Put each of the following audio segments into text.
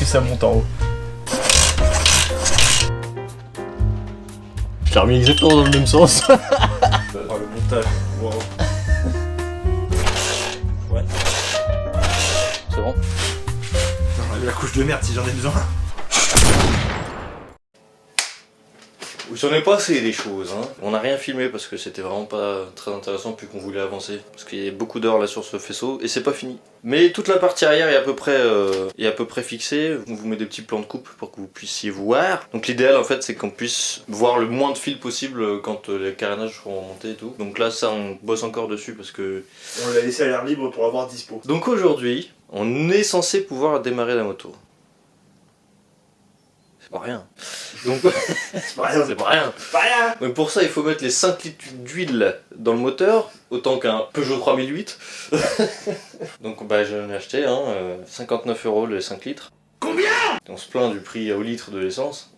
ça monte en haut. J'ai remis exactement dans le même sens. Oh, le montage. Wow. Ouais. C'est bon? La couche de merde si j'en ai besoin. J'en ai pas assez des choses, hein. On n'a rien filmé parce que c'était vraiment pas très intéressant puis qu'on voulait avancer. Parce qu'il y a beaucoup d'heures là sur ce faisceau et c'est pas fini. Mais toute la partie arrière est à peu près fixée. On vous met des petits plans de coupe pour que vous puissiez voir. Donc l'idéal en fait c'est qu'on puisse voir le moins de fils possible quand les carénages seront montés et tout. Donc là ça on bosse encore dessus parce que... On l'a laissé à l'air libre pour avoir dispo. Donc aujourd'hui, on est censé pouvoir démarrer la moto. C'est pas rien. Donc... C'est pas rien, c'est pas rien. c'est pas rien. Donc pour ça il faut mettre les 5 litres d'huile dans le moteur, autant qu'un Peugeot 3008. Donc bah j'en ai acheté 59 € les 5 litres. Combien? Et on se plaint du prix au litre de l'essence.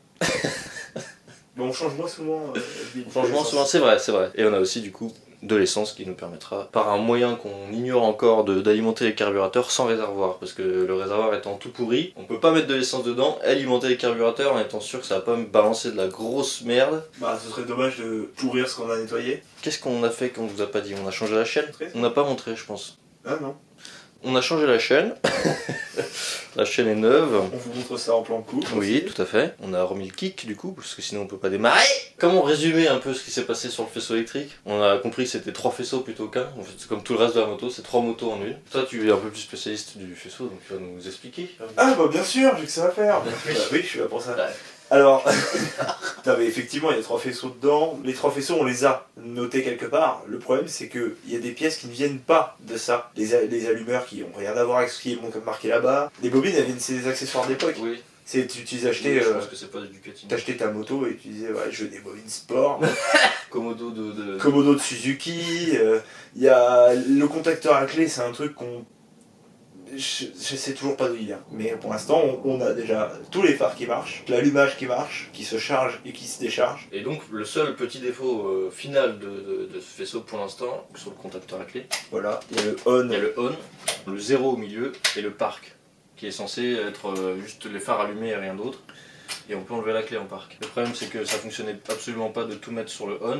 Bon, on change moins souvent. Franchement souvent c'est vrai. Et on a aussi du coup de l'essence qui nous permettra, par un moyen qu'on ignore encore, d'alimenter les carburateur sans réservoir. Parce que le réservoir étant tout pourri, on peut pas mettre de l'essence dedans, alimenter les carburateurs en étant sûr que ça va pas me balancer de la grosse merde. Bah, ce serait dommage de pourrir ce qu'on a nettoyé. Qu'est-ce qu'on a fait qu'on vous a pas dit? On a changé la chaîne? On n'a pas montré je pense. Ah non. On a changé la chaîne. La chaîne est neuve. On vous montre ça en plan court. Oui, tout à fait. On a remis le kick du coup, parce que sinon on peut pas démarrer. Comment résumer un peu ce qui s'est passé sur le faisceau électrique? On a compris que c'était 3 faisceaux plutôt qu'un. En fait, c'est comme tout le reste de la moto, c'est 3 motos en une. Toi, tu es un peu plus spécialiste du faisceau, donc tu vas nous expliquer. Ah bah bien sûr, j'ai que ça à faire. Bah, oui, je suis là pour ça. Alors, non mais effectivement, il y a 3 faisceaux dedans. Les 3 faisceaux, on les a notés quelque part. Le problème, c'est qu'il y a des pièces qui ne viennent pas de ça. Les allumeurs qui n'ont rien à voir avec ce qui est marqué là-bas. Les bobines, c'est des accessoires d'époque. Oui. Tu les achetais, je pense que c'est pas du Ducati. t'achetais ta moto et tu disais, ouais, je veux des bobines sport. Komodo de... Komodo de Suzuki. Il y a le contacteur à clé, c'est un truc qu'on... Je sais toujours pas d'où il vient, mais pour l'instant on a déjà tous les phares qui marchent, l'allumage qui marche, qui se charge et qui se décharge. Et donc le seul petit défaut final de ce faisceau pour l'instant, sur le contacteur à clé, Voilà, il y a le on. il y a le on, le 0 au milieu et le parc, qui est censé être juste les phares allumés et rien d'autre. Et on peut enlever la clé en parc. Le problème c'est que ça fonctionnait absolument pas de tout mettre sur le on,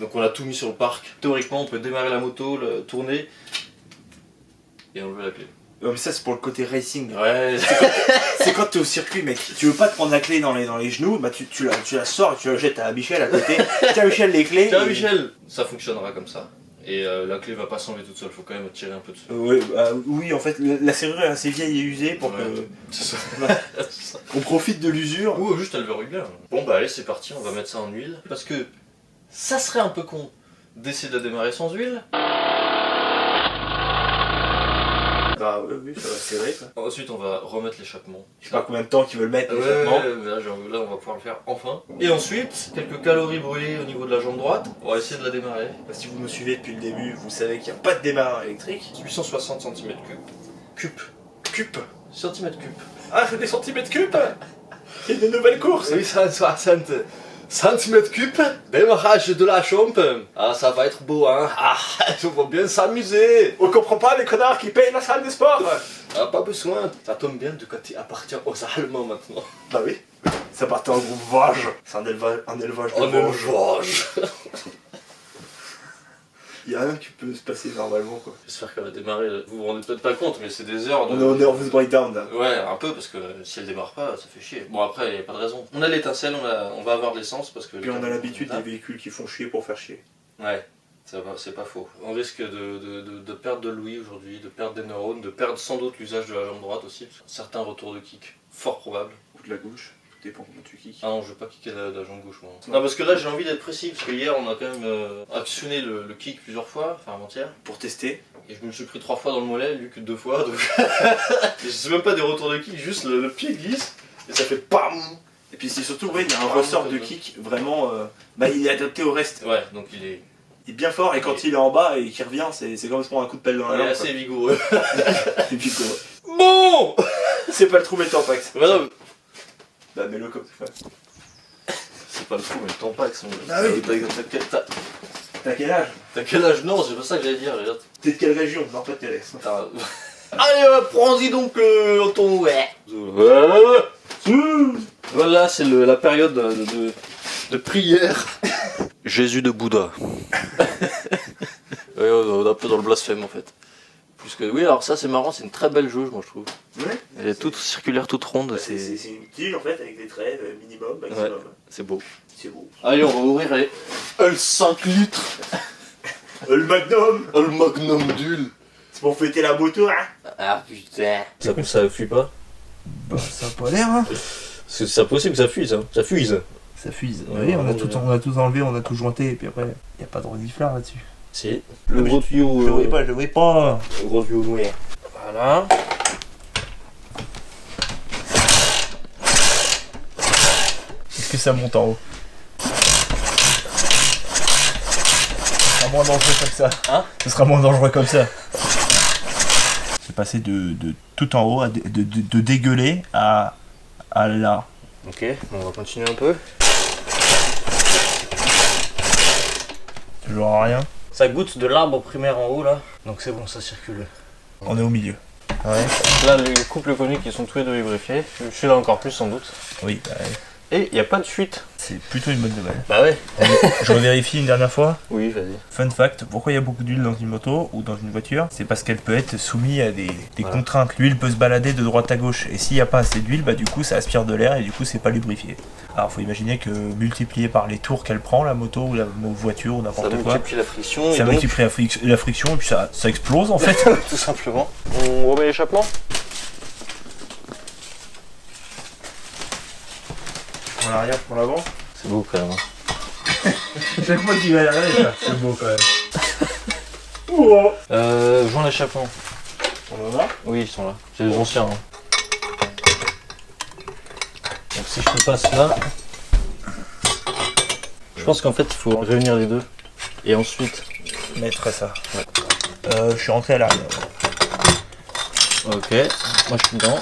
donc on a tout mis sur le parc. Théoriquement on peut démarrer la moto, tourner et enlever la clé. Ouais, mais ça c'est pour le côté racing. Ouais, C'est quand t'es au circuit, mec. Tu veux pas te prendre la clé dans les genoux, bah tu la sors et tu la jettes à Michel à côté. Tiens Michel, les clés. tiens Michel, ça fonctionnera comme ça. Et la clé va pas s'enlever toute seule, faut quand même tirer un peu dessus. Oui, en fait, la serrure est assez vieille et usée pour Ouais. que C'est ça. on profite de l'usure. Ou juste elle verrouille bien. Bon bah allez c'est parti, on va mettre ça en huile. Parce que ça serait un peu con d'essayer de démarrer sans huile. Bah oui, ça va serrer quoi. Ensuite on va remettre l'échappement. Je sais pas combien de temps qu'ils veulent mettre Ouais, l'échappement. là on va pouvoir le faire enfin. Et ensuite, quelques calories brûlées au niveau de la jambe droite. On va essayer de la démarrer. Si vous nous suivez depuis le début, vous savez qu'il n'y a pas de démarreur électrique. 860 cm3. Cube. Cube. Centimètres cubes. Ah, c'est des centimètres cubes. C'est une nouvelle course. 860 cm3, démarrage de la chambre. Ah ça va être beau hein. Ah, on va bien s'amuser. On comprend pas les connards qui payent la salle de sport. Ah, pas besoin. Ça tombe bien, Ducati appartient aux Allemands maintenant. Bah oui. Ça partait en groupe Vosges. C'est un élevage de Vosges. Il y a rien qui peut se passer normalement quoi. J'espère qu'elle va démarrer. Vous vous rendez peut-être pas compte, mais c'est des heures de... On est en nervous breakdown là. Ouais, un peu, parce que si elle démarre pas, ça fait chier. Bon, après, il n'y a pas de raison. On a l'étincelle, on va avoir de l'essence parce que... Puis on a l'habitude des véhicules qui font chier pour faire chier. Ouais, c'est pas faux. On risque de perdre de l'ouïe aujourd'hui, de perdre des neurones, de perdre sans doute l'usage de la jambe droite aussi. Certains retours de kick, fort probable. Ou de la gauche. Tout dépend comment tu kicks. Ah non, je veux pas kicker la jambe gauche moi. Non, parce que là j'ai envie d'être précis, parce que hier on a quand même actionné le kick plusieurs fois, enfin avant-hier. Pour tester. Et je me suis pris 3 fois dans le mollet, lui que 2 fois. Donc... et je sais même pas des retours de kick, juste le pied glisse et ça fait PAM. Et puis c'est surtout, ouais, il y a un ressort de kick vraiment. Bah il est adapté au reste. Ouais, donc il est bien fort et quand il est en bas et qu'il revient, c'est comme se prendre un coup de pelle dans la il est langue. assez vigoureux. Et puis quoi. Bon. C'est pas le trou mais le tampax. Bah non, Bah mets-le comme ça. c'est pas le trou, mais le tampax. Ah oui. T'as quel âge? T'as quel âge? Non, c'est pas ça que j'allais dire. T'es de quelle région? Non, pas de Télès. T'as Allez, prends-y donc ton ouais. Voilà, c'est la période de prière. Jésus de Bouddha. Ouais, on est un peu dans le blasphème en fait. Puisque oui, alors ça c'est marrant, c'est une très belle jauge moi je trouve. Ouais. Elle est toute circulaire, toute ronde. C'est une tige en fait avec des traits minimum, maximum. Ouais, c'est beau. C'est beau. Allez, on va ouvrir les L5 litres. Le Magnum. Le Magnum d'huile. C'est pour fêter la moto, hein. Ah putain. Ça fuit pas? Bah, ça a pas l'air, hein. C'est impossible que ça fuise, hein. Ça fuise. Ça fuise. Oui, on a tout enlevé, on a tout jointé, et puis après, y a pas de renifleur là-dessus. Si. Le gros tuyau. Je le voyais pas. Le gros tuyau noir. Voilà. Est-ce que ça monte en haut? Ce sera moins dangereux comme ça. Hein? Ce sera moins dangereux comme ça. C'est passé de tout en haut, de dégueuler à là. Ok, on va continuer un peu. Toujours rien. Ça goûte de l'arbre primaire en haut là, donc c'est bon, ça circule. On est au milieu. Ouais. Là, les couples coniques ils sont tous les deux lubrifiés. Celui-là encore plus sans doute. Oui, bah, Et il n'y a pas de fuite. c'est plutôt une bonne nouvelle. Bah ouais. Je revérifie une dernière fois. Oui, vas-y. Fun fact, pourquoi il y a beaucoup d'huile dans une moto ou dans une voiture? C'est parce qu'elle peut être soumise à des Voilà. contraintes. L'huile peut se balader de droite à gauche. Et s'il n'y a pas assez d'huile, bah du coup ça aspire de l'air et du coup c'est pas lubrifié. Alors faut imaginer que multiplié par les tours qu'elle prend, la moto ou la voiture ou Ça n'importe quoi, multiplie la friction. ça et donc, multiplie la friction et puis ça explose en fait. tout simplement. On remet l'échappement. Pour l'arrière, pour l'avant. C'est beau quand même. Chaque fois qu'il va à l'arrière, c'est beau quand même. Joint l'échappement. On en a? Oui, ils sont là. C'est les anciens. Hein. Donc si je te passe là, je pense qu'en fait il faut réunir les deux. Et ensuite. Mettre ça. Ouais. Je suis rentré à l'arrière. Ok. Moi je suis dedans.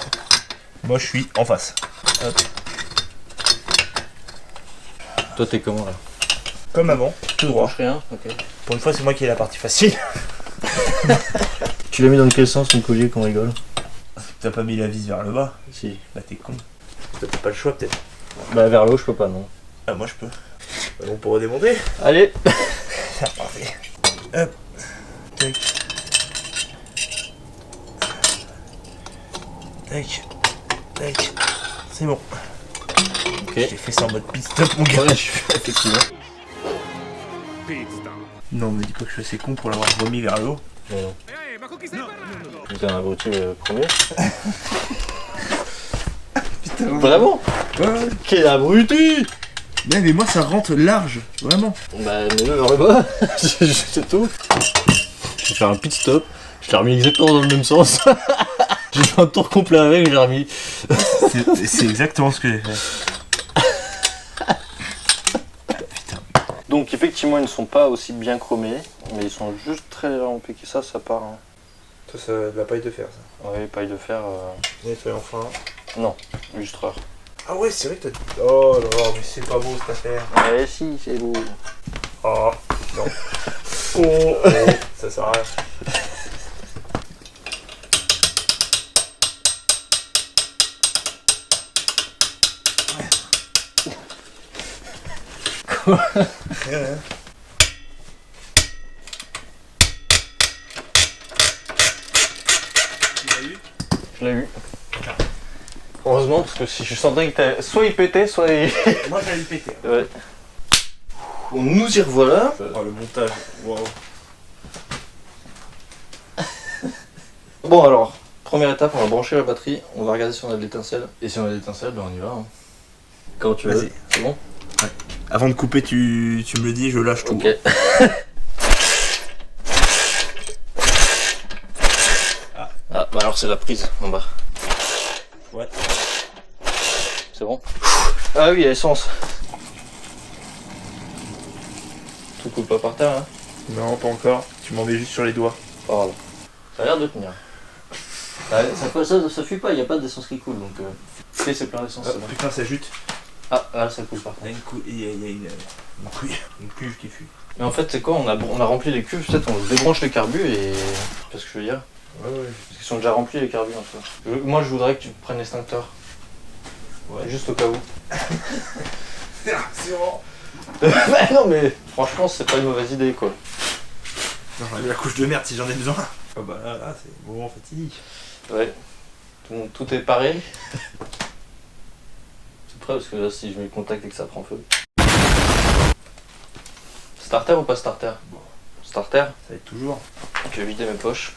Moi je suis en face. Hop. Toi t'es comment là? Comme avant, tout droit. Touche rien. Ok. Pour une fois c'est moi qui ai la partie facile. Tu l'as mis dans quel sens ton collier qu'on rigole? T'as pas mis la vis vers le bas? Si. Bah t'es con. T'as pas le choix peut-être. Bah vers le haut je peux pas non. Ah moi je peux. Bah, on peut redémonter. Allez. C'est parfait. Hop. Tac. Tac. Tac. C'est bon. Ok. J'ai fait ça en mode pit stop mon gars. Ouais, je suis effectivement. Non me dis pas que je suis assez con pour l'avoir remis vers le haut. Non, non. T'es un abruti premier. Putain. Vraiment? Ouais. Quel abruti! Mais moi ça rentre large, vraiment. Bah mets-le vers le bas, c'est tout. Je vais faire un pit stop, je l'ai remis exactement dans le même sens. J'ai fait un tour complet avec, j'ai remis. C'est exactement ce que j'ai fait. Donc effectivement ils ne sont pas aussi bien chromés, mais ils sont juste très légèrement piqués, ça part. Hein. Ça c'est de la paille de fer ça. Oui, paille de fer. Nettoyer enfin. Non, lustreur. Ah ouais c'est vrai que t'as... Oh là là mais c'est pas beau cette affaire. Eh si, c'est beau. Oh non. Oh, ça sert à rien. Quoi? Rien. Tu l'as eu? Je l'ai eu. Heureusement, parce que si je sentais que soit il pétait, soit il... Moi j'allais le péter. Ouais. Nous y revoilà. Oh le montage, wow. Bon alors, première étape, on va brancher la batterie, on va regarder si on a de l'étincelle. Et si on a de l'étincelle, ben on y va. Hein. Quand tu veux. Vas-y. C'est bon? Avant de couper tu me le dis, je lâche tout. Ok. Ah, bah alors c'est la prise en bas. Ouais. C'est bon? Ah oui, essence. Tout coule pas par terre, hein? Non pas encore, tu m'en mets juste sur les doigts. Oh, voilà. Ça a l'air de tenir. Ça fuit pas, il n'y a pas d'essence qui coule, donc... c'est plein d'essence, c'est bon. Putain ça jute. Ah, là ça coule par contre. Il y a une cuve qui fuit. Mais en fait, c'est quoi? On a rempli les cuves, peut-être on débranche les carbus et... Qu'est-ce que je veux dire? Ouais, parce qu'ils sont déjà remplis les carburants, toi. Moi, je voudrais que tu prennes l'extincteur. Ouais. Juste au cas où. C'est bon. Bah non, mais franchement, c'est pas une mauvaise idée, quoi. Non, la couche de merde si j'en ai besoin. Ah bah là c'est le moment fatidique. Ouais. Tout est pareil. C'est prêt parce que là, si je mets le contact et que ça prend feu. Starter ou pas starter? Bon. Starter. Ça aide toujours. Je vais vider mes poches.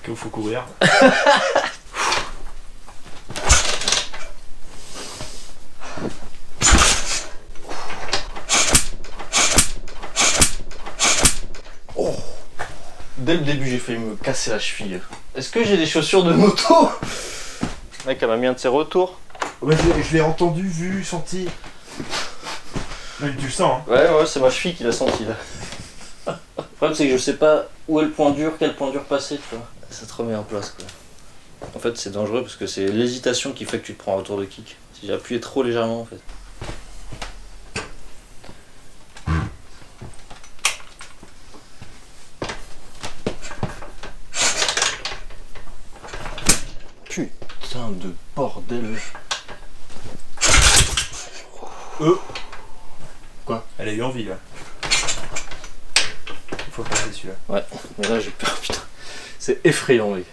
Qu'il faut courir. Oh. Dès le début, j'ai failli me casser la cheville. Est-ce que j'ai des chaussures de moto? Le mec, elle m'a mis un de ses retours. Ouais, je l'ai entendu, vu, senti. Non, tu le sens, hein. Ouais, c'est ma cheville qui l'a senti là. Le problème, c'est que je sais pas où est le point dur, quel point dur passer, tu vois. Ça te remet en place, quoi. En fait, c'est dangereux parce que c'est l'hésitation qui fait que tu te prends un retour de kick. Si j'ai appuyé trop légèrement, en fait. Putain de bordel. Quoi? Elle a eu envie là. Il faut passer celui-là. Ouais, mais là j'ai peur, putain. C'est effrayant, mec.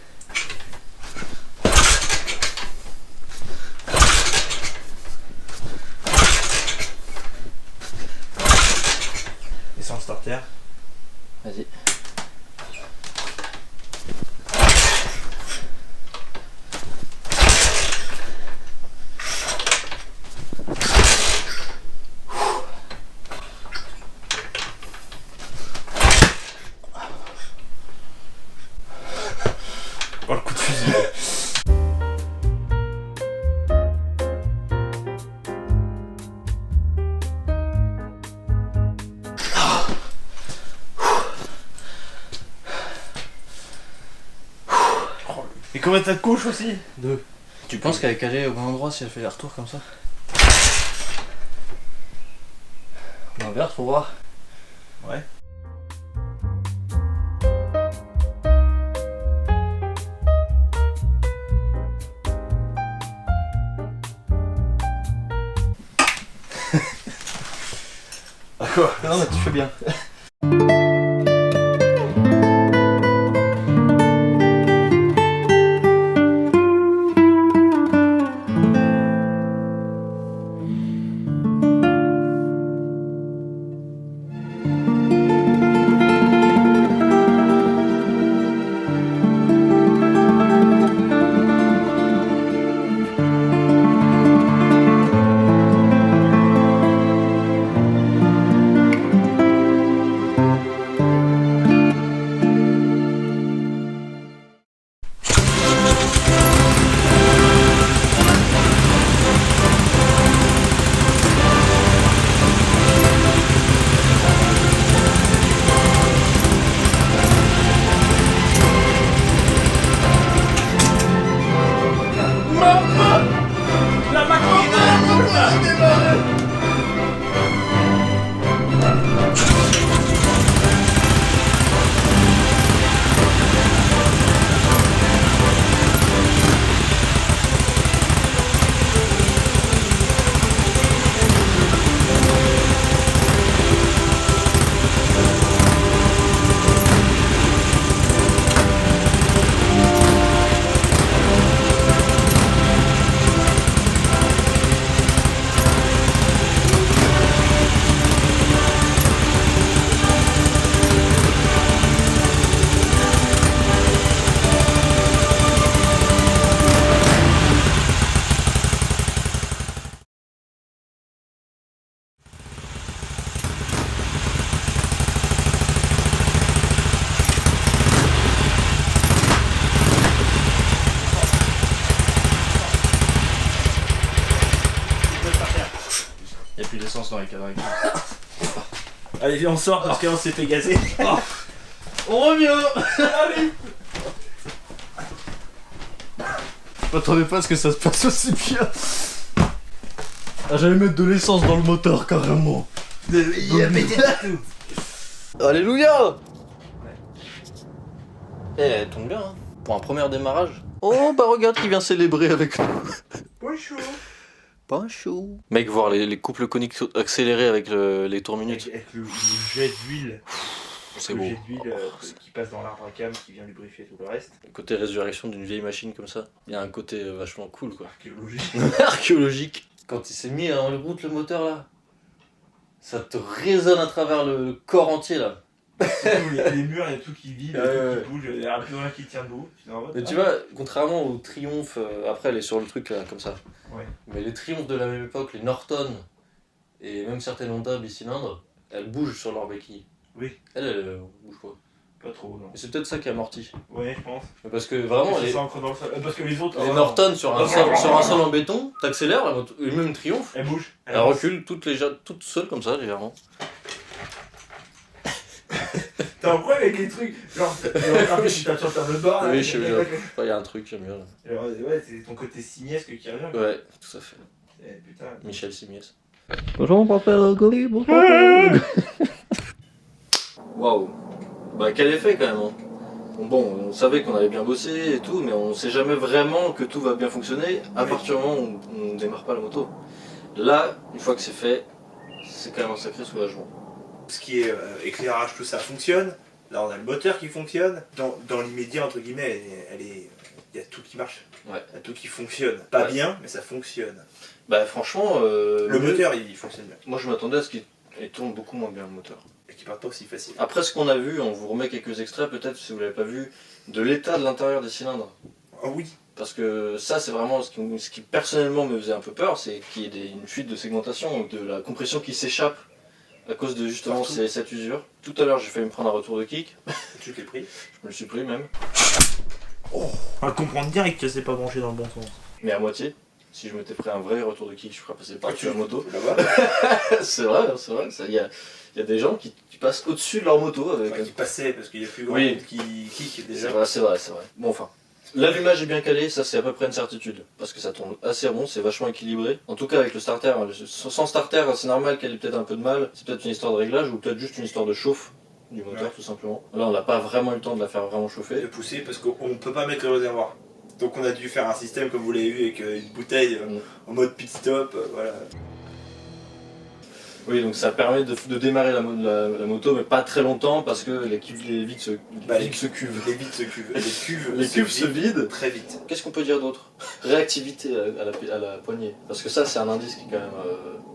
Et sans starter. Vas-y. Oh le coup de fusil. Et combien t'as de couches aussi? 2. Tu penses qu'elle est calée au bon endroit si elle fait les retours comme ça? On inverse pour voir. Ouais. Ah quoi? Non mais tu fais bien. Y'a plus d'essence dans les cadres. Allez viens on sort parce qu'on s'est fait gazer. Oh. On revient. Allez. Je m'attendais pas à ce que ça se passe aussi bien. Ah, j'allais mettre de l'essence dans le moteur carrément. Il a pété partout. Alléluia. Eh, elle tombe bien, hein. Pour un premier démarrage. Oh, bah regarde qui vient célébrer avec nous. Bonjour. Bonjour. Mec, voir les couples coniques accélérés avec les tours minutes. Avec le jet d'huile. C'est le beau. jet d'huile qui passe dans l'arbre à cam, qui vient lubrifier tout le reste. Le côté résurrection d'une vieille machine comme ça. Il y a un côté vachement cool, quoi. Archéologique. Archéologique. Quand il s'est mis en route le moteur là, ça te résonne à travers le corps entier là. Les murs, il y a tout qui vibre, tout qui bouge, il y a plus rien qui tient debout. Mais tu vois, contrairement au Triumph, après elle est sur le truc là, comme ça. Ouais. Mais les Triumph de la même époque, les Norton et même certaines Honda bicylindres, elles bougent sur leur béquille. Oui. Elle bouge pas. Pas trop, non. Et c'est peut-être ça qui amortit. Ouais, je pense. Parce que vraiment, Ça s'ancre dans le sol. Parce que les autres. les Norton sur un sol en béton, t'accélères, la moto, et même Triumph, Elle bouge. elle recule toute seule comme ça, légèrement. T'as un problème avec les trucs. Genre, un peu, tu tapes sur le bord. Oui, je sais bien. Il y a un truc, j'aime bien. Là. Alors, ouais, c'est ton côté simiesque qui revient. Ouais, tout à fait. Putain. Michel Simiès. Bonjour, papa Logoli, bonjour. Waouh. Bah, quel effet quand même. Hein. Bon, on savait qu'on avait bien bossé et tout, mais on sait jamais vraiment que tout va bien fonctionner à partir du moment où on démarre pas la moto. Là, une fois que c'est fait, c'est quand même un sacré soulagement. Ce qui est éclairage, tout ça fonctionne. Là, on a le moteur qui fonctionne. Dans l'immédiat, entre guillemets, il y a tout qui marche. Ouais. Il y a tout qui fonctionne. Pas bien, mais ça fonctionne. Bah, franchement. Le moteur, il fonctionne bien. Moi, je m'attendais à ce qu'il tourne beaucoup moins bien le moteur. Et qu'il parte pas aussi facile. Après ce qu'on a vu, on vous remet quelques extraits, peut-être si vous l'avez pas vu, de l'état de l'intérieur des cylindres. Ah oui. Parce que ça, c'est vraiment ce qui personnellement me faisait un peu peur, c'est qu'il y ait une fuite de segmentation, de la compression qui s'échappe à cause de justement cette usure. Tout à l'heure, j'ai failli me prendre un retour de kick. Tu t'es pris? Je me le suis pris même. Oh, on va comprendre direct que c'est pas branché dans le bon sens. Mais à moitié. Si je m'étais pris un vrai retour de kick, je ferais passer par-dessus la moto. Là-bas. C'est vrai. Il y a des gens qui passent au-dessus de leur moto avec. Enfin, qui passaient parce qu'il y a plus grand monde qui kick déjà. C'est vrai. Bon, enfin. L'allumage est bien calé, ça c'est à peu près une certitude. Parce que ça tourne assez rond, c'est vachement équilibré. En tout cas avec le starter, sans starter c'est normal qu'elle ait peut-être un peu de mal. C'est peut-être une histoire de réglage ou peut-être juste une histoire de chauffe du moteur tout simplement. Là on n'a pas vraiment eu le temps de la faire vraiment chauffer. De pousser parce qu'on peut pas mettre le réservoir. Donc on a dû faire un système comme vous l'avez vu avec une bouteille en mode pit stop, voilà. Oui, donc ça permet de démarrer la moto, mais pas très longtemps parce que les vides se cuvent. Les vides se cuvent. Les cuves se vident très vite. Qu'est-ce qu'on peut dire d'autre? Réactivité à la poignée. Parce que ça, c'est un indice qui est quand même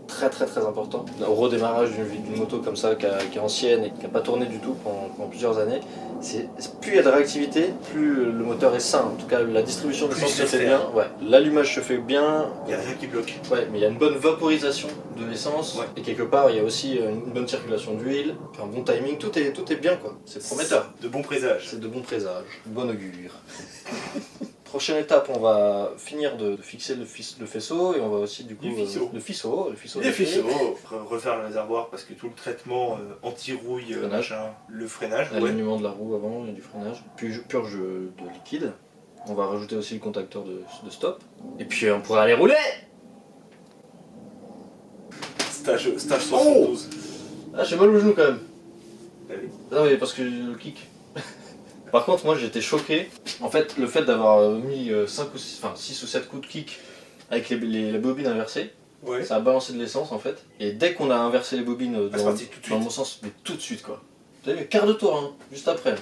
très important. Au redémarrage d'une moto comme ça, qui est ancienne et qui n'a pas tourné du tout pendant plusieurs années, plus il y a de réactivité, plus le moteur est sain. En tout cas, la distribution d'essence se fait bien. Ouais. L'allumage se fait bien. Il n'y a rien qui bloque. Ouais, mais il y a une bonne vaporisation de l'essence. Ouais. Et quelque part, il y a aussi une bonne circulation d'huile, un bon timing. Tout est bien, quoi. C'est prometteur. De bons présages. C'est de bons présages. Bon augure. Prochaine étape, on va finir de fixer le faisceau et on va aussi du coup... Le ficeau. Refaire le réservoir parce que tout le traitement anti-rouille, le freinage. L'alignement de la roue avant et du freinage. Puis purge de liquide. On va rajouter aussi le contacteur de stop. Et puis on pourra aller rouler. Stage 72. Ah, j'ai mal au genou quand même. Ah oui. Non mais parce que le kick. Par contre, moi j'étais choqué. En fait, le fait d'avoir mis 6 ou 7 coups de kick avec les bobines inversées, ça a balancé de l'essence en fait. Et dès qu'on a inversé les bobines dans le bon sens, mais tout de suite quoi. Vous avez vu, quart de tour, hein, juste après.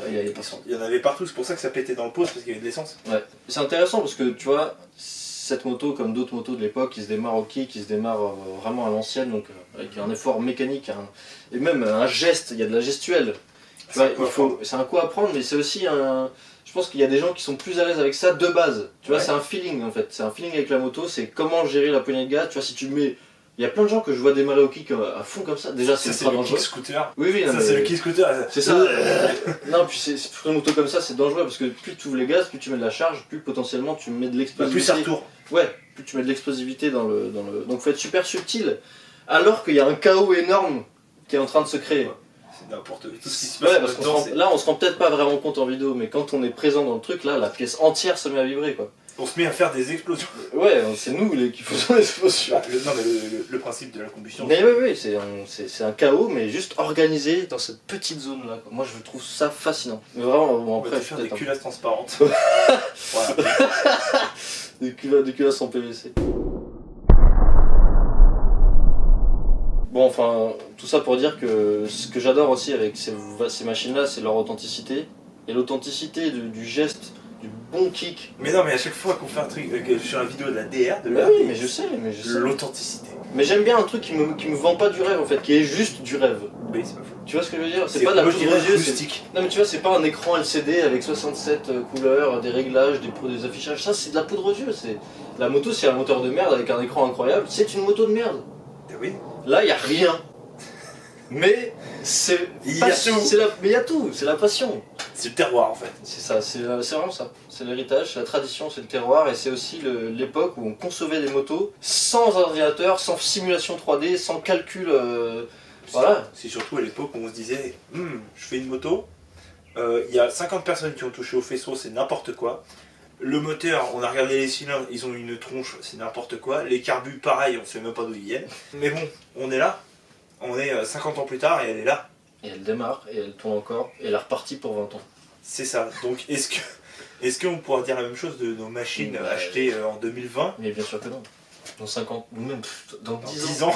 Il y en avait partout, c'est pour ça que ça pétait dans le pause parce qu'il y avait de l'essence. Ouais. C'est intéressant parce que tu vois, cette moto, comme d'autres motos de l'époque, qui se démarrent au kick, qui se démarrent vraiment à l'ancienne, donc avec un effort mécanique et même un geste, il y a de la gestuelle. C'est un coup à prendre, mais c'est aussi je pense qu'il y a des gens qui sont plus à l'aise avec ça de base. Tu vois, c'est un feeling en fait. C'est un feeling avec la moto, c'est comment gérer la poignée de gaz. Tu vois, si tu mets. Il y a plein de gens que je vois démarrer au kick à fond comme ça. Déjà, c'est le kick scooter. Oui, ça, c'est le kick scooter. C'est ça. Non, puis sur une moto comme ça, c'est dangereux parce que plus tu ouvres les gaz, plus tu mets de la charge, plus potentiellement tu mets de l'explosivité. Plus ça retourne. Ouais, plus tu mets de l'explosivité dans le. Donc, faut être super subtil. Alors qu'il y a un chaos énorme qui est en train de se créer. C'est n'importe quoi. Tout ce qui se passe là on se rend peut-être pas vraiment compte en vidéo, mais quand on est présent dans le truc, là la pièce entière se met à vibrer quoi. On se met à faire des explosions. Ouais, c'est nous qui faisons l'explosion. Non, mais le principe de la combustion. Mais oui, c'est un chaos, mais juste organisé dans cette petite zone-là. Moi, je trouve ça fascinant. Mais vraiment, bon, après, on va faire des culasses transparentes. Voilà. Des culasses en PVC. Bon, enfin, tout ça pour dire que ce que j'adore aussi avec ces machines-là, c'est leur authenticité. Et l'authenticité du geste, du bon kick. Mais non, mais à chaque fois qu'on fait un truc sur la vidéo de la DR, oui, mais je sais. L'authenticité. Mais j'aime bien un truc qui me vend pas du rêve en fait, qui est juste du rêve. Oui, c'est pas faux. Tu vois ce que je veux dire? C'est pas de la poudre aux yeux, rustique. Non mais tu vois, c'est pas un écran LCD avec 67 couleurs, des réglages, des affichages, ça c'est de la poudre aux yeux. La moto, c'est un moteur de merde avec un écran incroyable, c'est une moto de merde. Oui. Là, y a rien. Mais c'est passion. Mais y a tout, c'est la passion. C'est le terroir en fait. C'est ça, c'est vraiment ça. C'est l'héritage, c'est la tradition, c'est le terroir et c'est aussi l'époque où on concevait des motos sans ordinateur, sans simulation 3D, sans calcul. Voilà. C'est surtout à l'époque où on se disait je fais une moto, il y a 50 personnes qui ont touché au faisceau, c'est n'importe quoi. Le moteur, on a regardé les cylindres, ils ont une tronche, c'est n'importe quoi. Les carbus, pareil, on sait même pas d'où ils viennent. Mais bon, on est là. On est 50 ans plus tard et elle est là. Et elle démarre, et elle tourne encore, et elle est repartie pour 20 ans. C'est ça. Donc est-ce qu'on pourra dire la même chose de nos machines achetées en 2020 ? Mais bien sûr que non. Dans 50, ou même dans 10 ans.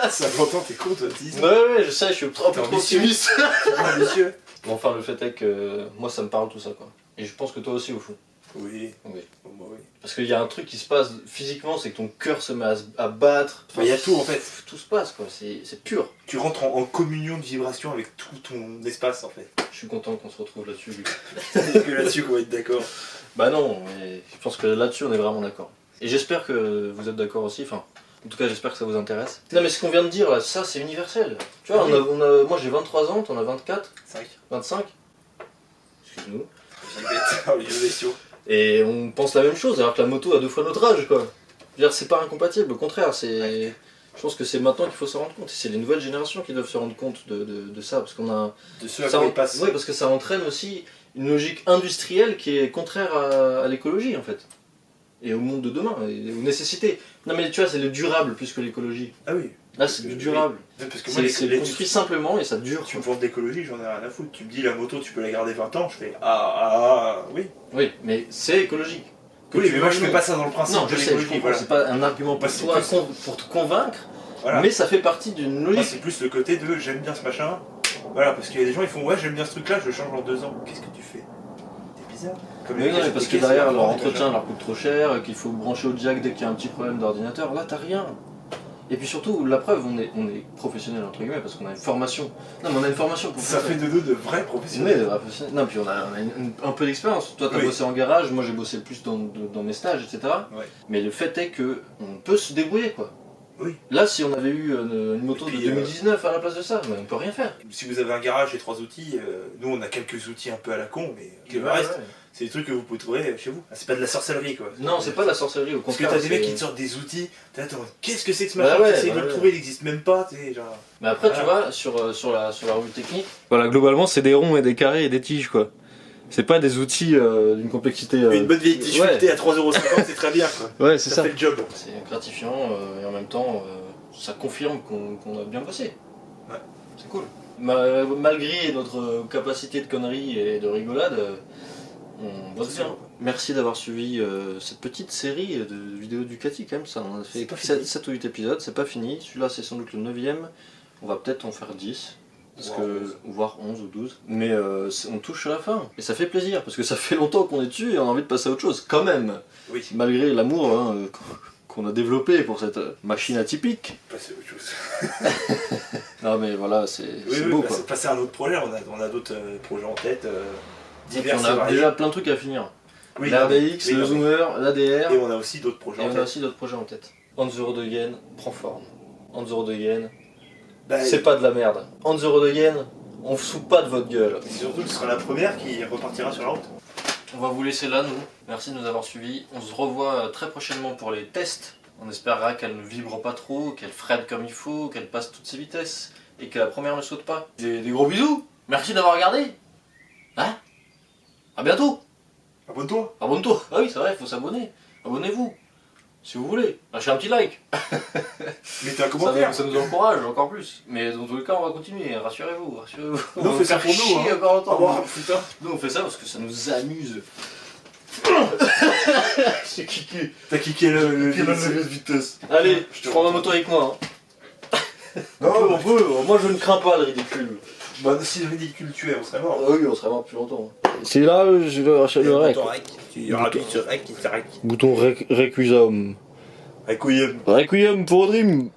50 ans, t'es con toi, 10 ans. Ouais, je sais, je suis un peu trop optimiste. Ambitieux. Bon, enfin, le fait est que moi ça me parle tout ça, quoi. Et je pense que toi aussi, au fond. Oui. Oui. Oh, bah oui. Parce qu'il y a un truc qui se passe physiquement, c'est que ton cœur se met à battre. Enfin, il y a tout en fait. Tout se passe, quoi. C'est pur. Tu rentres en communion de vibration avec tout ton espace en fait. Je suis content qu'on se retrouve là-dessus, Luc. Que là-dessus qu'on va être d'accord. Bah non, mais je pense que là-dessus on est vraiment d'accord. Et j'espère que vous êtes d'accord aussi, enfin, en tout cas j'espère que ça vous intéresse. Non mais ce qu'on vient de dire là, ça c'est universel. Tu vois, moi j'ai 23 ans, t'en as 24 5. 25 Excuse-nous. Et Et on pense la même chose, alors que la moto a 2 fois notre âge, quoi. Je veux dire, c'est pas incompatible, au contraire, c'est... Je pense que c'est maintenant qu'il faut se rendre compte, et c'est les nouvelles générations qui doivent se rendre compte de ça, parce qu'on a... De ce à quoi ils passent. Oui, parce que ça entraîne aussi une logique industrielle qui est contraire à l'écologie, en fait. Et au monde de demain, et aux nécessités. Non mais tu vois, c'est le durable plus que l'écologie. Ah oui. Là, c'est du durable. Oui. Parce que moi, c'est construit simplement et ça dure. Tu me parles d'écologie, j'en ai rien à foutre. Tu me dis la moto, tu peux la garder 20 ans, je fais oui. Oui, mais c'est écologique. Oui, mais moi je fais pas ça dans le principe non, de je sais, l'écologie. Voilà. C'est pas un argument pour toi, pour te convaincre, voilà. Mais ça fait partie d'une logique. Moi, c'est plus le côté de j'aime bien ce machin. Voilà, parce qu'il y a des gens, ils font ouais, j'aime bien ce truc là, je le change en 2 ans. Qu'est-ce que tu fais? T'es bizarre. Comme mais non, parce que derrière leur entretien leur coûte trop cher, qu'il faut brancher au jack dès qu'il y a un petit problème d'ordinateur. Là, t'as rien. Et puis surtout, la preuve, on est professionnel entre guillemets parce qu'on a une formation. Non, mais on a une formation pour ça. Ça fait de nous de vrais professionnels. Mais de vrais professionnels. Non, puis on a un peu d'expérience. Toi, t'as bossé en garage, moi j'ai bossé plus dans mes stages, etc. Ouais. Mais le fait est que on peut se débrouiller, quoi. Oui. Là, si on avait eu une moto de 2019 à la place de ça, on peut rien faire. Si vous avez un garage et 3 outils, nous on a quelques outils un peu à la con, mais le reste, c'est des trucs que vous pouvez trouver chez vous. C'est pas de la sorcellerie quoi. Non, c'est pas de la sorcellerie, au contraire. Parce que t'as des mecs qui te sortent des outils, t'es là, qu'est-ce que c'est que ce machin, t'essayes de le trouver, il existe même pas, genre. Mais après, tu vois, sur la revue technique. Voilà, globalement, c'est des ronds et des carrés et des tiges quoi. C'est pas des outils d'une complexité. Une bonne vieille tige à 3,50€, c'est très bien quoi. Ouais, c'est ça. Ça fait le job. C'est gratifiant et en même temps, ça confirme qu'on a bien bossé. Ouais. C'est cool. Malgré notre capacité de conneries et de rigolade, on bosse bien. Merci d'avoir suivi cette petite série de vidéos Ducati quand même. Ça, on a fait 7 ou 8 épisodes, c'est pas fini. Celui-là, c'est sans doute le 9ème. On va peut-être en faire 10. Voire 11 ou 12. Mais on touche à la fin. Et ça fait plaisir, parce que ça fait longtemps qu'on est dessus et on a envie de passer à autre chose, quand même. Oui. Malgré l'amour qu'on a développé pour cette machine atypique. Passer à autre chose. Non mais voilà, c'est beau quoi. Passer à un autre projet, on a d'autres projets en tête. Divers on a déjà plein de trucs à finir. Oui, L'RDX, le Zoomer, l'ADR. Et on a aussi d'autres projets en tête. On the Road Again prend forme. On the Road Again. Bah, c'est pas de la merde. On the Road Again, on fout pas de votre gueule. Et surtout, ce sera la première qui repartira sur la route. On va vous laisser là, nous. Merci de nous avoir suivis. On se revoit très prochainement pour les tests. On espérera qu'elle ne vibre pas trop, qu'elle freine comme il faut, qu'elle passe toutes ses vitesses et que la première ne saute pas. Des gros bisous. Merci d'avoir regardé. Hein? À bientôt. Abonne-toi. Abonne-toi. Ah oui, c'est vrai, il faut s'abonner. Abonnez-vous. Si vous voulez. Lâchez un petit like. Mettez un commentaire. Ça nous encourage encore plus. Mais dans tous les cas, on va continuer. Rassurez-vous. Nous, on fait ça pour nous. Hein. Encore longtemps. Oh, putain. Nous, on fait ça parce que ça nous amuse. J'ai kické. T'as kické le de vitesse. Allez, je prends ma moto avec moi. Hein. Non, on peut. Moi, je ne crains pas le ridicule. Bah, si le ridicule tuait, on serait mort. Ah oui, on serait mort plus longtemps. C'est là, je le rec. Tu appuies sur rec, il te rec. Bouton requisum. Requiem. Requiem pour Dream.